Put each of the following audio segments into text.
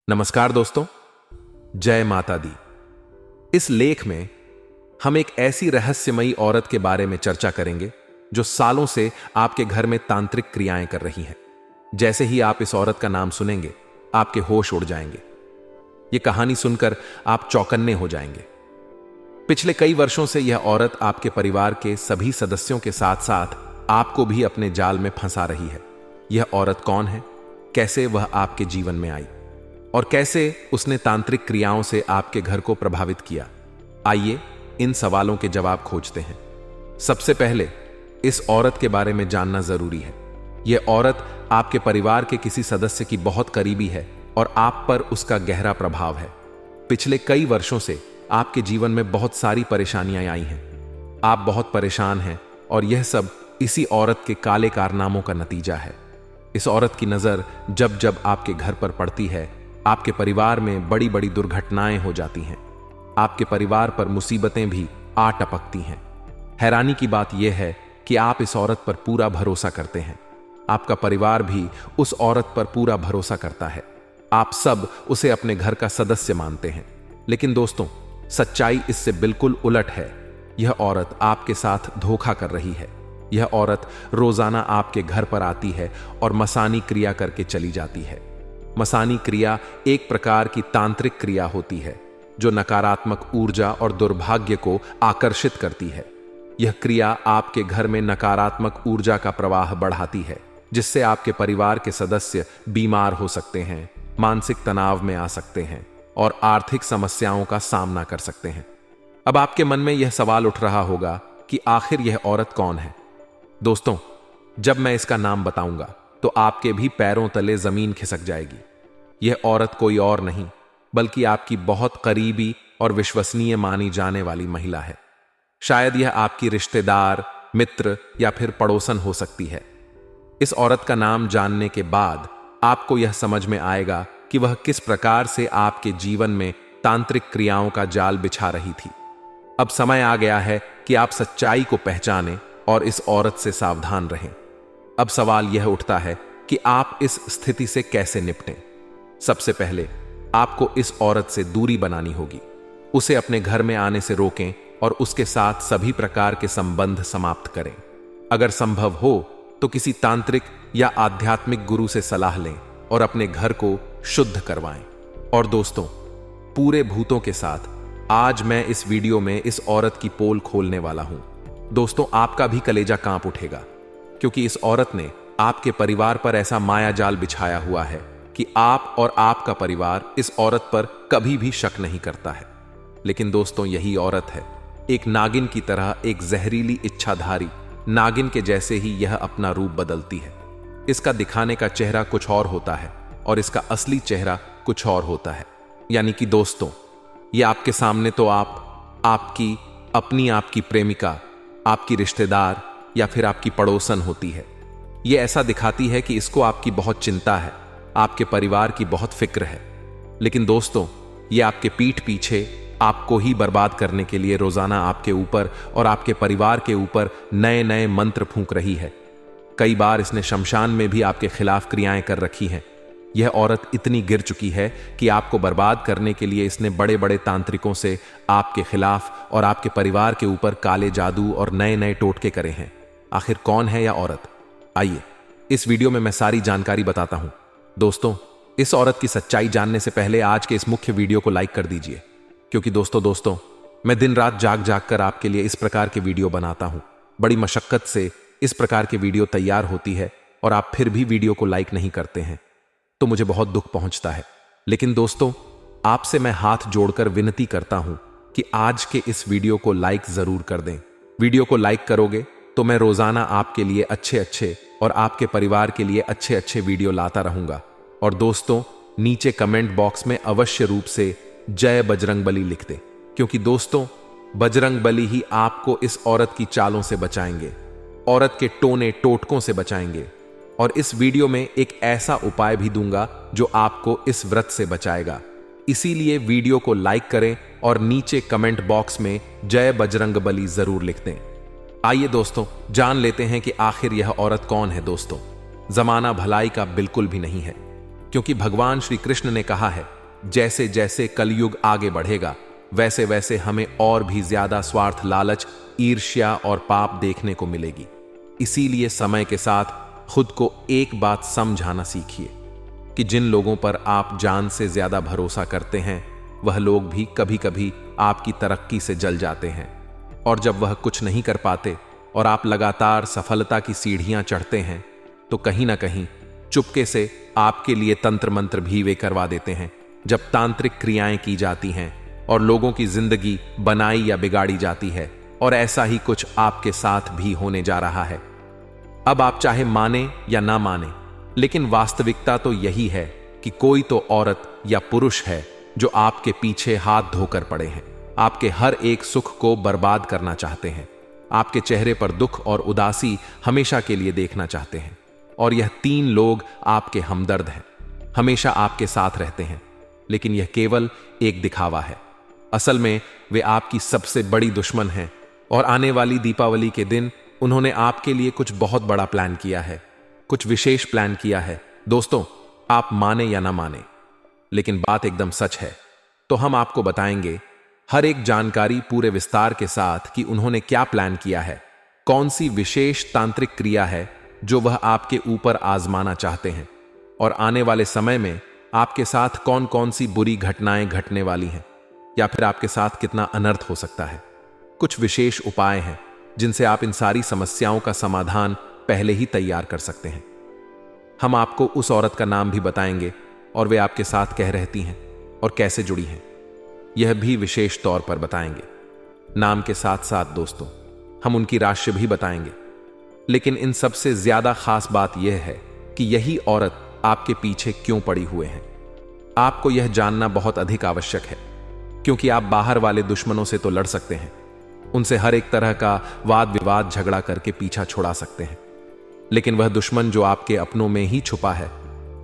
नमस्कार दोस्तों, जय माता दी। इस लेख में हम एक ऐसी रहस्यमयी औरत के बारे में चर्चा करेंगे जो सालों से आपके घर में तांत्रिक क्रियाएं कर रही हैं। जैसे ही आप इस औरत का नाम सुनेंगे, आपके होश उड़ जाएंगे। यह कहानी सुनकर आप चौकन्ने हो जाएंगे। पिछले कई वर्षों से यह औरत आपके परिवार के सभी सदस्यों के साथ साथ आपको भी अपने जाल में फंसा रही है। यह औरत कौन है, कैसे वह आपके जीवन में आई और कैसे उसने तांत्रिक क्रियाओं से आपके घर को प्रभावित किया? आइए इन सवालों के जवाब खोजते हैं। सबसे पहले इस औरत के बारे में जानना जरूरी है। यह औरत आपके परिवार के किसी सदस्य की बहुत करीबी है और आप पर उसका गहरा प्रभाव है। पिछले कई वर्षों से आपके जीवन में बहुत सारी परेशानियां आई हैं। आप बहुत परेशान हैं और यह सब इसी औरत के काले कारनामों का नतीजा है। इस औरत की नजर जब जब आपके घर पर पड़ती है, आपके परिवार में बड़ी बड़ी दुर्घटनाएं हो जाती हैं। आपके परिवार पर मुसीबतें भी आ टपकती हैं। हैरानी की बात यह है कि आप इस औरत पर पूरा भरोसा करते हैं। आपका परिवार भी उस औरत पर पूरा भरोसा करता है। आप सब उसे अपने घर का सदस्य मानते हैं। लेकिन दोस्तों, सच्चाई इससे बिल्कुल उलट है। यह औरत आपके साथ धोखा कर रही है। यह औरत रोजाना आपके घर पर आती है और मसानी क्रिया करके चली जाती है। मसानी क्रिया एक प्रकार की तांत्रिक क्रिया होती है जो नकारात्मक ऊर्जा और दुर्भाग्य को आकर्षित करती है। यह क्रिया आपके घर में नकारात्मक ऊर्जा का प्रवाह बढ़ाती है, जिससे आपके परिवार के सदस्य बीमार हो सकते हैं, मानसिक तनाव में आ सकते हैं और आर्थिक समस्याओं का सामना कर सकते हैं। अब आपके मन में यह सवाल उठ रहा होगा कि आखिर यह औरत कौन है? दोस्तों, जब मैं इसका नाम बताऊंगा तो आपके भी पैरों तले जमीन खिसक जाएगी। यह औरत कोई और नहीं बल्कि आपकी बहुत करीबी और विश्वसनीय मानी जाने वाली महिला है। शायद यह आपकी रिश्तेदार, मित्र या फिर पड़ोसन हो सकती है। इस औरत का नाम जानने के बाद आपको यह समझ में आएगा कि वह किस प्रकार से आपके जीवन में तांत्रिक क्रियाओं का जाल बिछा रही थी। अब समय आ गया है कि आप सच्चाई को पहचानें और इस औरत से सावधान रहें। अब सवाल यह उठता है कि आप इस स्थिति से कैसे निपटें। सबसे पहले आपको इस औरत से दूरी बनानी होगी। उसे अपने घर में आने से रोकें और उसके साथ सभी प्रकार के संबंध समाप्त करें। अगर संभव हो तो किसी तांत्रिक या आध्यात्मिक गुरु से सलाह लें और अपने घर को शुद्ध करवाएं। और दोस्तों, पूरे भूतों के साथ आज मैं इस वीडियो में इस औरत की पोल खोलने वाला हूं। दोस्तों, आपका भी कलेजा कांप उठेगा, क्योंकि इस औरत ने आपके परिवार पर ऐसा माया जाल बिछाया हुआ है कि आप और आपका परिवार इस औरत पर कभी भी शक नहीं करता है। लेकिन दोस्तों, यही औरत है, एक नागिन की तरह, एक जहरीली इच्छाधारी नागिन के जैसे ही यह अपना रूप बदलती है। इसका दिखाने का चेहरा कुछ और होता है और इसका असली चेहरा कुछ और होता है। यानी कि दोस्तों, ये आपके सामने तो आपकी प्रेमिका, आपकी रिश्तेदार या फिर आपकी पड़ोसन होती है। ये ऐसा दिखाती है कि इसको आपकी बहुत चिंता है, आपके परिवार की बहुत फिक्र है। लेकिन दोस्तों, ये आपके पीठ पीछे आपको ही बर्बाद करने के लिए रोजाना आपके ऊपर और आपके परिवार के ऊपर नए नए मंत्र फूंक रही है। कई बार इसने शमशान में भी आपके खिलाफ क्रियाएं कर रखी हैं। यह औरत इतनी गिर चुकी है कि आपको बर्बाद करने के लिए इसने बड़े बड़े तांत्रिकों से आपके खिलाफ और आपके परिवार के ऊपर काले जादू और नए नए टोटके करे हैं। आखिर कौन है यह औरत? आइए इस वीडियो में मैं सारी जानकारी बताता हूं। दोस्तों, इस औरत की सच्चाई जानने से पहले आज के इस मुख्य वीडियो को लाइक कर दीजिए, क्योंकि दोस्तों मैं दिन रात जाग जाग कर आपके लिए इस प्रकार के वीडियो बनाता हूं। बड़ी मशक्कत से इस प्रकार के वीडियो तैयार होती है और आप फिर भी वीडियो को लाइक नहीं करते हैं, तो मुझे बहुत दुख पहुंचता है। लेकिन दोस्तों, आपसे मैं हाथ जोड़कर विनती करता हूं कि आज के इस वीडियो को लाइक जरूर कर दें। वीडियो को लाइक करोगे तो मैं रोजाना आपके लिए अच्छे अच्छे और आपके परिवार के लिए अच्छे अच्छे वीडियो लाता रहूंगा। और दोस्तों, नीचे कमेंट बॉक्स में अवश्य रूप से जय बजरंगबली लिख दें, क्योंकि दोस्तों, बजरंगबली ही आपको इस औरत की चालों से बचाएंगे, औरत के टोने टोटकों से बचाएंगे। और इस वीडियो में एक ऐसा उपाय भी दूंगा जो आपको इस व्रत से बचाएगा। इसीलिए वीडियो को लाइक करें और नीचे कमेंट बॉक्स में जय बजरंगबली जरूर लिख दें। आइए दोस्तों, जान लेते हैं कि आखिर यह औरत कौन है। दोस्तों, जमाना भलाई का बिल्कुल भी नहीं है। क्योंकि भगवान श्री कृष्ण ने कहा है, जैसे जैसे कलयुग आगे बढ़ेगा वैसे वैसे हमें और भी ज्यादा स्वार्थ, लालच, ईर्ष्या और पाप देखने को मिलेगी। इसीलिए समय के साथ खुद को एक बात समझाना सीखिए कि जिन लोगों पर आप जान से ज्यादा भरोसा करते हैं वह लोग भी कभी कभी आपकी तरक्की से जल जाते हैं, और जब वह कुछ नहीं कर पाते और आप लगातार सफलता की सीढ़ियां चढ़ते हैं तो कहीं ना कहीं चुपके से आपके लिए तंत्र मंत्र भी वे करवा देते हैं। जब तांत्रिक क्रियाएं की जाती हैं और लोगों की जिंदगी बनाई या बिगाड़ी जाती है, और ऐसा ही कुछ आपके साथ भी होने जा रहा है। अब आप चाहे माने या ना माने, लेकिन वास्तविकता तो यही है कि कोई तो औरत या पुरुष है जो आपके पीछे हाथ धोकर पड़े हैं, आपके हर एक सुख को बर्बाद करना चाहते हैं, आपके चेहरे पर दुख और उदासी हमेशा के लिए देखना चाहते हैं। और यह 3 लोग आपके हमदर्द हैं, हमेशा आपके साथ रहते हैं, लेकिन यह केवल एक दिखावा है। असल में वे आपकी सबसे बड़ी दुश्मन हैं, और आने वाली दीपावली के दिन उन्होंने आपके लिए कुछ बहुत बड़ा प्लान किया है, कुछ विशेष प्लान किया है। दोस्तों, आप माने या ना माने, लेकिन बात एकदम सच है। तो हम आपको बताएंगे हर एक जानकारी पूरे विस्तार के साथ कि उन्होंने क्या प्लान किया है, कौन सी विशेष तांत्रिक क्रिया है जो वह आपके ऊपर आजमाना चाहते हैं, और आने वाले समय में आपके साथ कौन कौन सी बुरी घटनाएं घटने वाली हैं, या फिर आपके साथ कितना अनर्थ हो सकता है। कुछ विशेष उपाय हैं जिनसे आप इन सारी समस्याओं का समाधान पहले ही तैयार कर सकते हैं। हम आपको उस औरत का नाम भी बताएंगे और वे आपके साथ कह रहती हैं और कैसे जुड़ी हैं, यह भी विशेष तौर पर बताएंगे। नाम के साथ साथ दोस्तों हम उनकी राशि भी बताएंगे। लेकिन इन सबसे ज्यादा खास बात यह है कि यही औरत आपके पीछे क्यों पड़ी हुए हैं। आपको यह जानना बहुत अधिक आवश्यक है, क्योंकि आप बाहर वाले दुश्मनों से तो लड़ सकते हैं, उनसे हर एक तरह का वाद विवाद झगड़ा करके पीछा छुड़ा सकते हैं, लेकिन वह दुश्मन जो आपके अपनों में ही छुपा है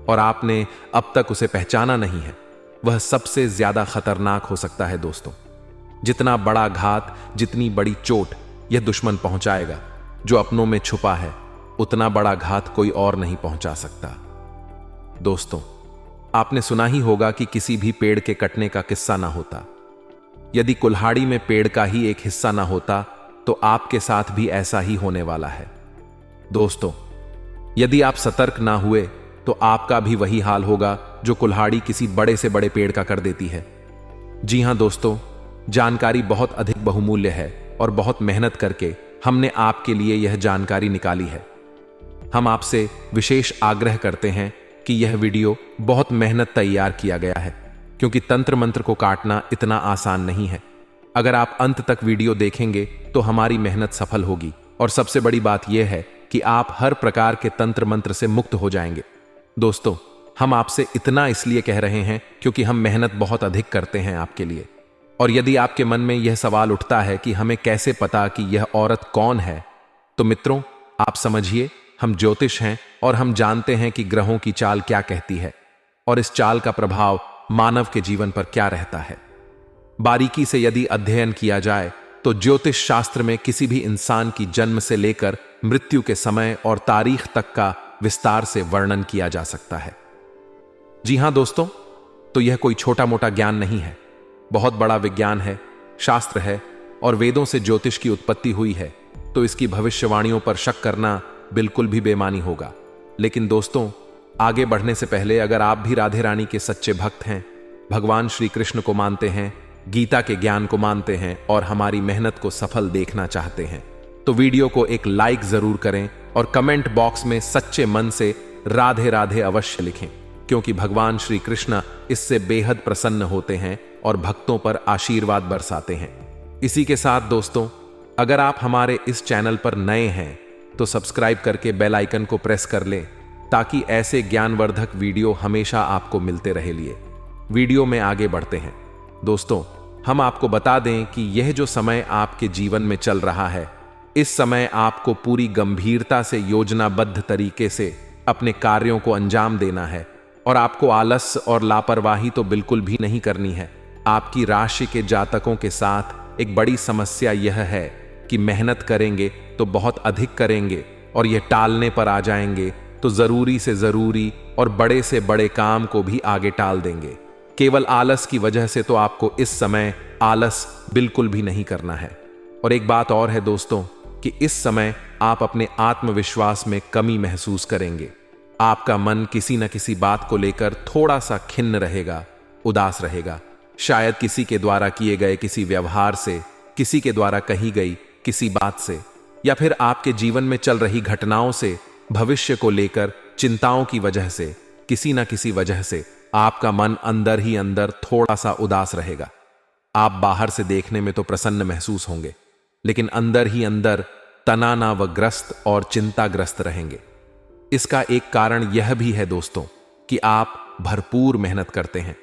और आपने अब तक उसे पहचाना नहीं है, वह सबसे ज्यादा खतरनाक हो सकता है। दोस्तों, जितना बड़ा घात, जितनी बड़ी चोट यह दुश्मन पहुंचाएगा जो अपनों में छुपा है, उतना बड़ा घात कोई और नहीं पहुंचा सकता। दोस्तों, आपने सुना ही होगा कि किसी भी पेड़ के कटने का किस्सा ना होता। यदि कुल्हाड़ी में पेड़ का ही एक हिस्सा ना होता तो आपके साथ भी ऐसा ही होने वाला है। दोस्तों, यदि आप सतर्क ना हुए तो आपका भी वही हाल होगा जो कुल्हाड़ी किसी बड़े से बड़े पेड़ का कर देती है। जी हां दोस्तों, जानकारी बहुत अधिक बहुमूल्य है और बहुत मेहनत करके हमने आपके लिए यह जानकारी निकाली है। हम आपसे विशेष आग्रह करते हैं कि यह वीडियो बहुत मेहनत तैयार किया गया है, क्योंकि तंत्र मंत्र को काटना इतना आसान नहीं है। अगर आप अंत तक वीडियो देखेंगे तो हमारी मेहनत सफल होगी, और सबसे बड़ी बात यह है कि आप हर प्रकार के तंत्र मंत्र से मुक्त हो जाएंगे। दोस्तों, हम आपसे इतना इसलिए कह रहे हैं क्योंकि हम मेहनत बहुत अधिक करते हैं आपके लिए। और यदि आपके मन में यह सवाल उठता है कि हमें कैसे पता कि यह औरत कौन है, तो मित्रों आप समझिए, हम ज्योतिष हैं और हम जानते हैं कि ग्रहों की चाल क्या कहती है और इस चाल का प्रभाव मानव के जीवन पर क्या रहता है। बारीकी से यदि अध्ययन किया जाए तो ज्योतिष शास्त्र में किसी भी इंसान की जन्म से लेकर मृत्यु के समय और तारीख तक का विस्तार से वर्णन किया जा सकता है। जी हां दोस्तों, तो यह कोई छोटा मोटा ज्ञान नहीं है, बहुत बड़ा विज्ञान है, शास्त्र है, और वेदों से ज्योतिष की उत्पत्ति हुई है, तो इसकी भविष्यवाणियों पर शक करना बिल्कुल भी बेमानी होगा। लेकिन दोस्तों, आगे बढ़ने से पहले अगर आप भी राधे रानी के सच्चे भक्त हैं, भगवान श्री कृष्ण को मानते हैं, गीता के ज्ञान को मानते हैं और हमारी मेहनत को सफल देखना चाहते हैं, तो वीडियो को एक लाइक जरूर करें और कमेंट बॉक्स में सच्चे मन से राधे राधे अवश्य लिखें, क्योंकि भगवान श्री कृष्ण इससे बेहद प्रसन्न होते हैं और भक्तों पर आशीर्वाद बरसाते हैं। इसी के साथ दोस्तों, अगर आप हमारे इस चैनल पर नए हैं तो सब्सक्राइब करके बेल आइकन को प्रेस कर लें, ताकि ऐसे ज्ञानवर्धक वीडियो हमेशा आपको मिलते रहे। लिए वीडियो में आगे बढ़ते हैं। दोस्तों, हम आपको बता दें कि यह जो समय आपके जीवन में चल रहा है, इस समय आपको पूरी गंभीरता से योजनाबद्ध तरीके से अपने कार्यों को अंजाम देना है, और आपको आलस और लापरवाही तो बिल्कुल भी नहीं करनी है। आपकी राशि के जातकों के साथ एक बड़ी समस्या यह है कि मेहनत करेंगे तो बहुत अधिक करेंगे और यह टालने पर आ जाएंगे तो जरूरी से जरूरी और बड़े से बड़े काम को भी आगे टाल देंगे। केवल आलस की वजह से तो आपको इस समय आलस बिल्कुल भी नहीं करना है। और एक बात और है दोस्तों कि इस समय आप अपने आत्मविश्वास में कमी महसूस करेंगे। आपका मन किसी न किसी बात को लेकर थोड़ा सा खिन्न रहेगा, उदास रहेगा। शायद किसी के द्वारा किए गए किसी व्यवहार से, किसी के द्वारा कही गई किसी बात से, या फिर आपके जीवन में चल रही घटनाओं से, भविष्य को लेकर चिंताओं की वजह से, किसी न किसी वजह से आपका मन अंदर ही अंदर थोड़ा सा उदास रहेगा। आप बाहर से देखने में तो प्रसन्न महसूस होंगे, लेकिन अंदर ही अंदर तनावग्रस्त और चिंताग्रस्त रहेंगे। इसका एक कारण यह भी है दोस्तों कि आप भरपूर मेहनत करते हैं,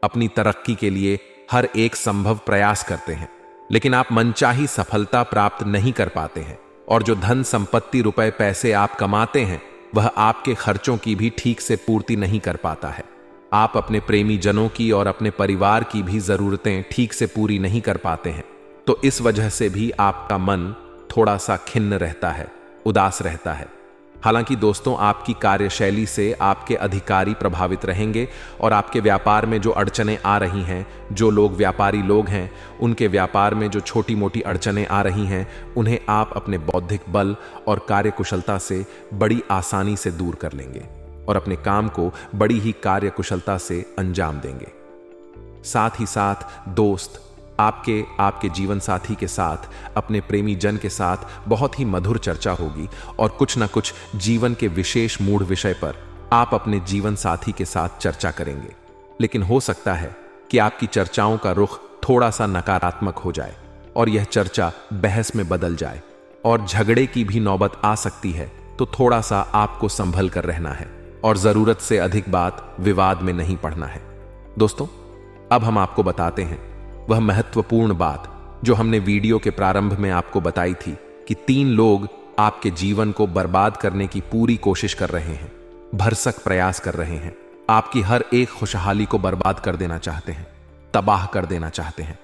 अपनी तरक्की के लिए हर एक संभव प्रयास करते हैं, लेकिन आप मनचाही सफलता प्राप्त नहीं कर पाते हैं। और जो धन संपत्ति, रुपए पैसे आप कमाते हैं, वह आपके खर्चों की भी ठीक से पूर्ति नहीं कर पाता है। आप अपने प्रेमी जनों की और अपने परिवार की भी जरूरतें ठीक से पूरी नहीं कर पाते हैं। तो इस वजह से भी आपका मन थोड़ा सा खिन्न रहता है, उदास रहता है। हालांकि दोस्तों, आपकी कार्यशैली से आपके अधिकारी प्रभावित रहेंगे और आपके व्यापार में जो अड़चनें आ रही हैं, जो लोग व्यापारी लोग हैं, उनके व्यापार में जो छोटी मोटी अड़चनें आ रही हैं, उन्हें आप अपने बौद्धिक बल और कार्यकुशलता से बड़ी आसानी से दूर कर लेंगे और अपने काम को बड़ी ही कार्यकुशलता से अंजाम देंगे। साथ ही साथ दोस्त, आपके जीवन साथी के साथ, अपने प्रेमी जन के साथ बहुत ही मधुर चर्चा होगी और कुछ न कुछ जीवन के विशेष मूढ़ विषय पर आप अपने जीवन साथी के साथ चर्चा करेंगे। लेकिन हो सकता है कि आपकी चर्चाओं का रुख थोड़ा सा नकारात्मक हो जाए और यह चर्चा बहस में बदल जाए और झगड़े की भी नौबत आ सकती है। तो थोड़ा सा आपको संभल कर रहना है और जरूरत से अधिक बात विवाद में नहीं पड़ना है। दोस्तों, अब हम आपको बताते हैं वह महत्वपूर्ण बात जो हमने वीडियो के प्रारंभ में आपको बताई थी कि 3 लोग आपके जीवन को बर्बाद करने की पूरी कोशिश कर रहे हैं, भरसक प्रयास कर रहे हैं, आपकी हर एक खुशहाली को बर्बाद कर देना चाहते हैं, तबाह कर देना चाहते हैं।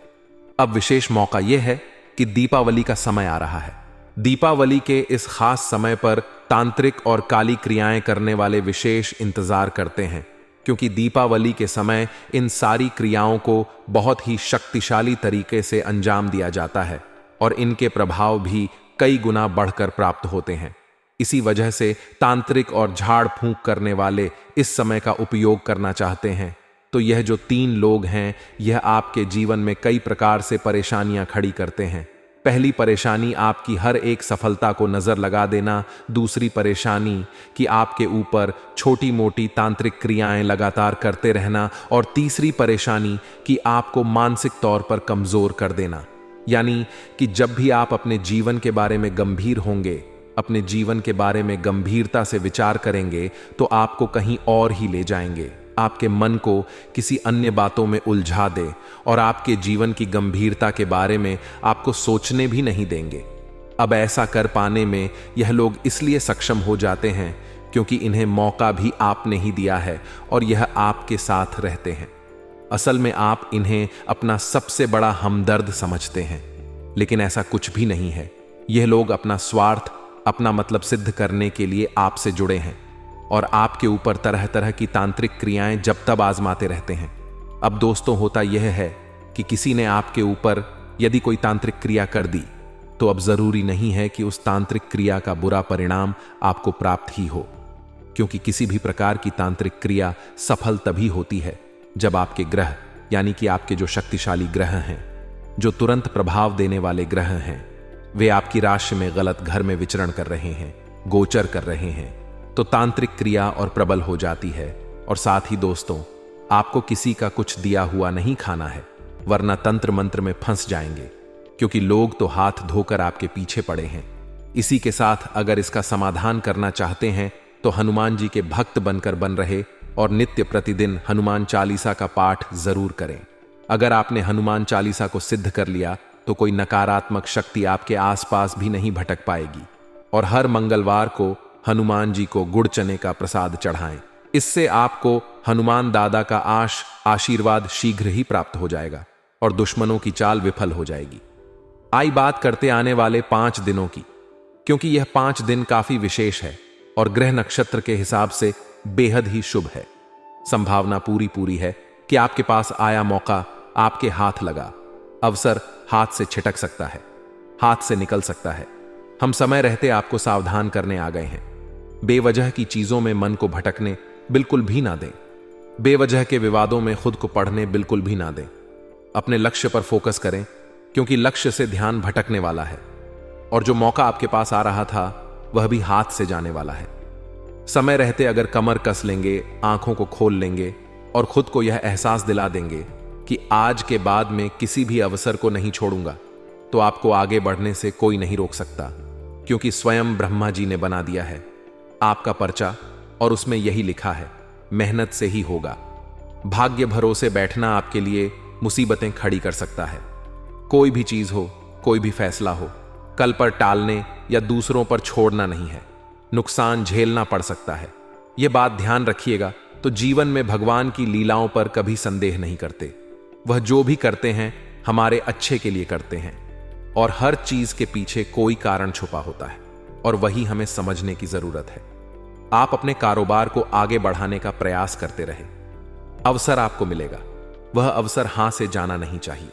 अब विशेष मौका यह है कि दीपावली का समय आ रहा है। दीपावली के इस खास समय पर तांत्रिक और काली क्रियाएं करने वाले विशेष इंतजार करते हैं, क्योंकि दीपावली के समय इन सारी क्रियाओं को बहुत ही शक्तिशाली तरीके से अंजाम दिया जाता है और इनके प्रभाव भी कई गुना बढ़कर प्राप्त होते हैं। इसी वजह से तांत्रिक और झाड़ फूंक करने वाले इस समय का उपयोग करना चाहते हैं। तो यह जो 3 लोग हैं, यह आपके जीवन में कई प्रकार से परेशानियां खड़ी करते हैं। पहली परेशानी आपकी हर एक सफलता को नजर लगा देना, दूसरी परेशानी कि आपके ऊपर छोटी मोटी तांत्रिक क्रियाएं लगातार करते रहना, और तीसरी परेशानी कि आपको मानसिक तौर पर कमजोर कर देना। यानी कि जब भी आप अपने जीवन के बारे में गंभीर होंगे, अपने जीवन के बारे में गंभीरता से विचार करेंगे, तो आपको कहीं और ही ले जाएंगे, आपके मन को किसी अन्य बातों में उलझा दे और आपके जीवन की गंभीरता के बारे में आपको सोचने भी नहीं देंगे। अब ऐसा कर पाने में यह लोग इसलिए सक्षम हो जाते हैं क्योंकि इन्हें मौका भी आपने ही दिया है और यह आपके साथ रहते हैं। असल में आप इन्हें अपना सबसे बड़ा हमदर्द समझते हैं, लेकिन ऐसा कुछ भी नहीं है। यह लोग अपना स्वार्थ, अपना मतलब सिद्ध करने के लिए आपसे जुड़े हैं और आपके ऊपर तरह तरह की तांत्रिक क्रियाएं जब तब आजमाते रहते हैं। अब दोस्तों, होता यह है कि किसी ने आपके ऊपर यदि कोई तांत्रिक क्रिया कर दी, तो अब जरूरी नहीं है कि उस तांत्रिक क्रिया का बुरा परिणाम आपको प्राप्त ही हो, क्योंकि किसी भी प्रकार की तांत्रिक क्रिया सफल तभी होती है जब आपके ग्रह, यानी कि आपके जो शक्तिशाली ग्रह हैं, जो तुरंत प्रभाव देने वाले ग्रह हैं, वे आपकी राशि में गलत घर में विचरण कर रहे हैं, गोचर कर रहे हैं, तो तांत्रिक क्रिया और प्रबल हो जाती है। और साथ ही दोस्तों, आपको किसी का कुछ दिया हुआ नहीं खाना है, वरना तंत्र मंत्र में फंस जाएंगे, क्योंकि लोग तो हाथ धोकर आपके पीछे पड़े हैं। इसी के साथ अगर इसका समाधान करना चाहते हैं तो हनुमान जी के भक्त बनकर बन रहे और नित्य प्रतिदिन हनुमान चालीसा का पाठ जरूर करें। अगर आपने हनुमान चालीसा को सिद्ध कर लिया तो कोई नकारात्मक शक्ति आपके आसपास भी नहीं भटक पाएगी। और हर मंगलवार को हनुमान जी को गुड़ चने का प्रसाद चढ़ाएं। इससे आपको हनुमान दादा का आशीर्वाद शीघ्र ही प्राप्त हो जाएगा और दुश्मनों की चाल विफल हो जाएगी। आई बात करते आने वाले 5 दिनों की, क्योंकि यह 5 दिन काफी विशेष है। और ग्रह नक्षत्र के हिसाब से बेहद ही शुभ है। संभावना पूरी है कि आपके पास आया मौका आपके हाथ लगा। अवसर हाथ से छिटक सकता है, हाथ से निकल सकता है। हम समय रहते आपको सावधान करने आ गए हैं। बेवजह की चीजों में मन को भटकने बिल्कुल भी ना दें। बेवजह के विवादों में खुद को पढ़ने बिल्कुल भी ना दें। अपने लक्ष्य पर फोकस करें, क्योंकि लक्ष्य से ध्यान भटकने वाला है और जो मौका आपके पास आ रहा था वह भी हाथ से जाने वाला है। समय रहते अगर कमर कस लेंगे, आंखों को खोल लेंगे और खुद को यह एहसास दिला देंगे कि आज के बाद में किसी भी अवसर को नहीं छोड़ूंगा, तो आपको आगे बढ़ने से कोई नहीं रोक सकता, क्योंकि स्वयं ब्रह्मा जी ने बना दिया है आपका पर्चा और उसमें यही लिखा है, मेहनत से ही होगा। भाग्य भरोसे बैठना आपके लिए मुसीबतें खड़ी कर सकता है। कोई भी चीज हो, कोई भी फैसला हो, कल पर टालने या दूसरों पर छोड़ना नहीं है। नुकसान झेलना पड़ सकता है। यह बात ध्यान रखिएगा। तो जीवन में भगवान की लीलाओं पर कभी संदेह नहीं करते। वह जो भी करते हैं हमारे अच्छे के लिए करते हैं और हर चीज के पीछे कोई कारण छुपा होता है और वही हमें समझने की जरूरत है। आप अपने कारोबार को आगे बढ़ाने का प्रयास करते रहे। अवसर आपको मिलेगा, वह अवसर हां से जाना नहीं चाहिए।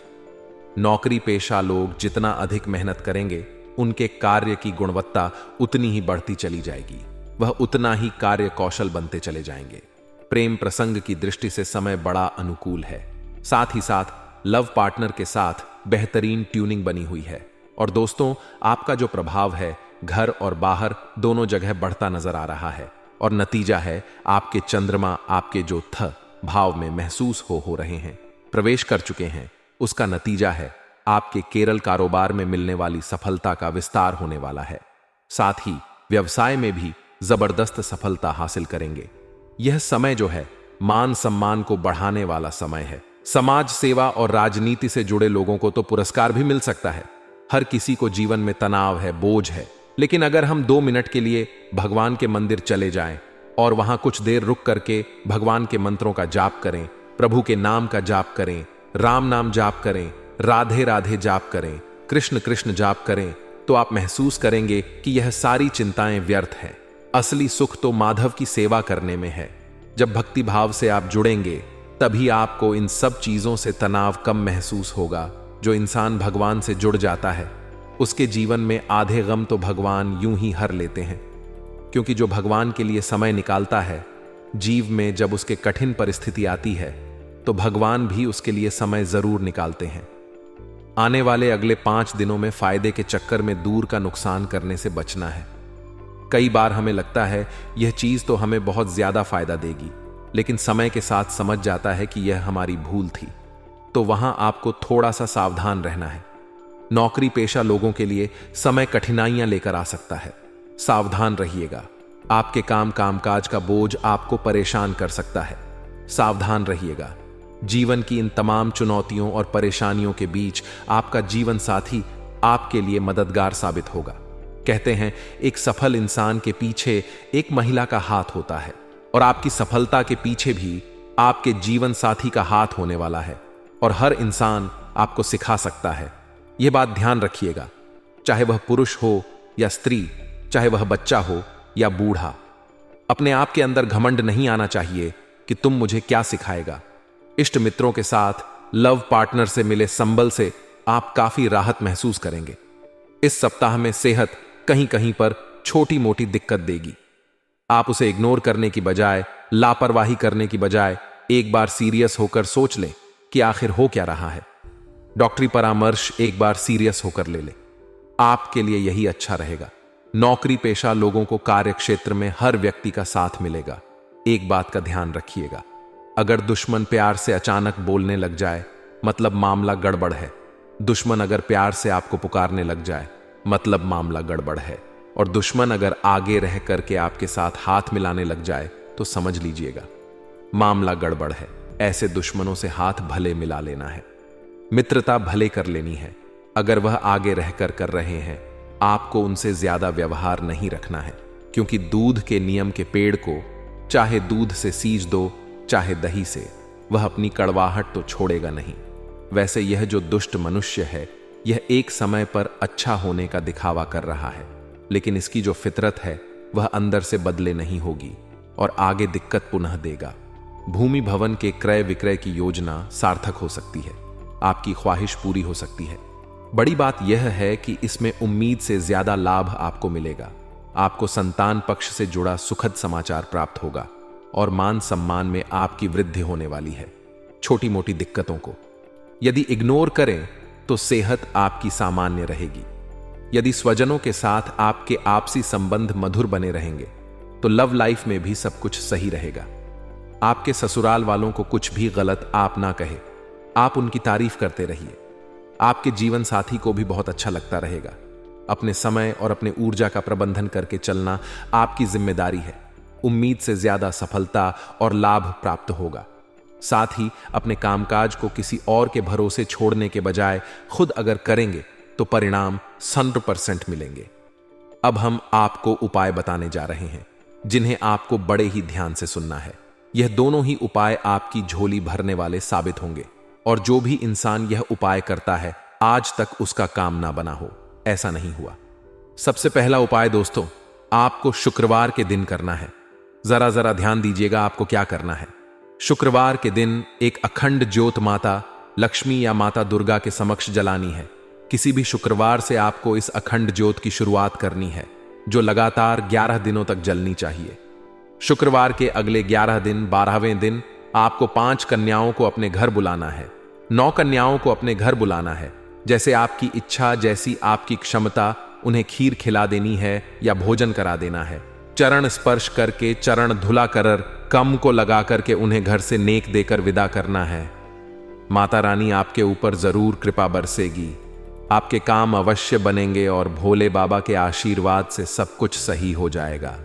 नौकरी पेशा लोग जितना अधिक मेहनत करेंगे, उनके कार्य की गुणवत्ता उतनी ही बढ़ती चली जाएगी। वह उतना ही कार्य कौशल बनते चले जाएंगे। प्रेम प्रसंग की दृष्टि से समय बड़ा अनुकूल है। साथ ही साथ लव पार्टनर के साथ बेहतरीन ट्यूनिंग बनी हुई है। और दोस्तों, आपका जो प्रभाव है घर और बाहर दोनों जगह बढ़ता नजर आ रहा है और नतीजा है आपके चंद्रमा आपके जो थ भाव में महसूस हो रहे हैं, प्रवेश कर चुके हैं। उसका नतीजा है आपके केरल कारोबार में मिलने वाली सफलता का विस्तार होने वाला है। साथ ही व्यवसाय में भी जबरदस्त सफलता हासिल करेंगे। यह समय जो है मान सम्मान को बढ़ाने वाला समय है। समाज सेवा और राजनीति से जुड़े लोगों को तो पुरस्कार भी मिल सकता है। हर किसी को जीवन में तनाव है, बोझ है, लेकिन अगर हम 2 मिनट के लिए भगवान के मंदिर चले जाएं और वहां कुछ देर रुक करके भगवान के मंत्रों का जाप करें, प्रभु के नाम का जाप करें, राम नाम जाप करें, राधे राधे जाप करें, कृष्ण कृष्ण जाप करें, तो आप महसूस करेंगे कि यह सारी चिंताएं व्यर्थ हैं। असली सुख तो माधव की सेवा करने में है। जब भक्ति भाव से आप जुड़ेंगे, तभी आपको इन सब चीजों से तनाव कम महसूस होगा। जो इंसान भगवान से जुड़ जाता है, उसके जीवन में आधे गम तो भगवान यूं ही हर लेते हैं, क्योंकि जो भगवान के लिए समय निकालता है, जीव में जब उसके कठिन परिस्थिति आती है, तो भगवान भी उसके लिए समय जरूर निकालते हैं। आने वाले अगले 5 दिनों में फायदे के चक्कर में दूर का नुकसान करने से बचना है। कई बार हमें लगता है यह चीज तो हमें बहुत ज्यादा फायदा देगी, लेकिन समय के साथ समझ जाता है कि यह हमारी भूल थी। तो वहां आपको थोड़ा सा सावधान रहना है। नौकरी पेशा लोगों के लिए समय कठिनाइयां लेकर आ सकता है। सावधान रहिएगा। आपके कामकाज का बोझ आपको परेशान कर सकता है। सावधान रहिएगा। जीवन की इन तमाम चुनौतियों और परेशानियों के बीच आपका जीवन साथी आपके लिए मददगार साबित होगा। कहते हैं एक सफल इंसान के पीछे एक महिला का हाथ होता है, और आपकी सफलता के पीछे भी आपके जीवन साथी का हाथ होने वाला है। और हर इंसान आपको सिखा सकता है। यह बात ध्यान रखिएगा। चाहे वह पुरुष हो या स्त्री, चाहे वह बच्चा हो या बूढ़ा, अपने आप के अंदर घमंड नहीं आना चाहिए कि तुम मुझे क्या सिखाएगा। इष्ट मित्रों के साथ लव पार्टनर से मिले संबल से आप काफी राहत महसूस करेंगे। इस सप्ताह में सेहत कहीं कहीं पर छोटी मोटी दिक्कत देगी। आप उसे इग्नोर करने की बजाय, लापरवाही करने की बजाय एक बार सीरियस होकर सोच लें कि आखिर हो क्या रहा है। डॉक्टरी परामर्श एक बार सीरियस होकर ले लें। आपके लिए यही अच्छा रहेगा। नौकरी पेशा लोगों को कार्य क्षेत्र में हर व्यक्ति का साथ मिलेगा। एक बात का ध्यान रखिएगा, अगर दुश्मन प्यार से अचानक बोलने लग जाए, मतलब मामला गड़बड़ है। दुश्मन अगर प्यार से आपको पुकारने लग जाए, मतलब मामला गड़बड़ है। और दुश्मन अगर आगे रह करके आपके साथ हाथ मिलाने लग जाए, तो समझ लीजिएगा मामला गड़बड़ है। ऐसे दुश्मनों से हाथ भले मिला लेना है, मित्रता भले कर लेनी है। अगर वह आगे रहकर कर रहे हैं, आपको उनसे ज्यादा व्यवहार नहीं रखना है, क्योंकि दूध के नियम के पेड़ को चाहे दूध से सींच दो, चाहे दही से, वह अपनी कड़वाहट तो छोड़ेगा नहीं। वैसे यह जो दुष्ट मनुष्य है, यह एक समय पर अच्छा होने का दिखावा कर रहा है, लेकिन इसकी जो फितरत है वह अंदर से बदले नहीं होगी और आगे दिक्कत पुनः देगा। भूमि भवन के क्रय विक्रय की योजना सार्थक हो सकती है, आपकी ख्वाहिश पूरी हो सकती है। बड़ी बात यह है कि इसमें उम्मीद से ज्यादा लाभ आपको मिलेगा। आपको संतान पक्ष से जुड़ा सुखद समाचार प्राप्त होगा और मान सम्मान में आपकी वृद्धि होने वाली है। छोटी मोटी दिक्कतों को यदि इग्नोर करें तो सेहत आपकी सामान्य रहेगी। यदि स्वजनों के साथ आपके आपसी संबंध मधुर बने रहेंगे तो लव लाइफ में भी सब कुछ सही रहेगा। आपके ससुराल वालों को कुछ भी गलत आप ना कहे, आप उनकी तारीफ करते रहिए। आपके जीवन साथी को भी बहुत अच्छा लगता रहेगा। अपने समय और अपने ऊर्जा का प्रबंधन करके चलना आपकी जिम्मेदारी है। उम्मीद से ज्यादा सफलता और लाभ प्राप्त होगा। साथ ही अपने कामकाज को किसी और के भरोसे छोड़ने के बजाय खुद अगर करेंगे तो परिणाम 100% मिलेंगे। अब हम आपको उपाय बताने जा रहे हैं जिन्हें आपको बड़े ही ध्यान से सुनना है। यह दोनों ही उपाय आपकी झोली भरने वाले साबित होंगे और जो भी इंसान यह उपाय करता है आज तक उसका काम ना बना हो, ऐसा नहीं हुआ। सबसे पहला उपाय दोस्तों, आपको शुक्रवार के दिन करना है। जरा ध्यान दीजिएगा आपको क्या करना है। शुक्रवार के दिन एक अखंड ज्योत माता लक्ष्मी या माता दुर्गा के समक्ष जलानी है। किसी भी शुक्रवार से आपको इस अखंड ज्योत की शुरुआत करनी है जो लगातार 11 दिनों तक जलनी चाहिए। शुक्रवार के अगले 11 दिन 12वें दिन आपको 5 कन्याओं को अपने घर बुलाना है। 9 कन्याओं को अपने घर बुलाना है। जैसे आपकी इच्छा, जैसी आपकी क्षमता, उन्हें खीर खिला देनी है या भोजन करा देना है। चरण स्पर्श करके, चरण धुला कर, कम को लगा करके उन्हें घर से नेक देकर विदा करना है। माता रानी आपके ऊपर जरूर कृपा बरसेगी। आपके काम अवश्य बनेंगे और भोले बाबा के आशीर्वाद से सब कुछ सही हो जाएगा।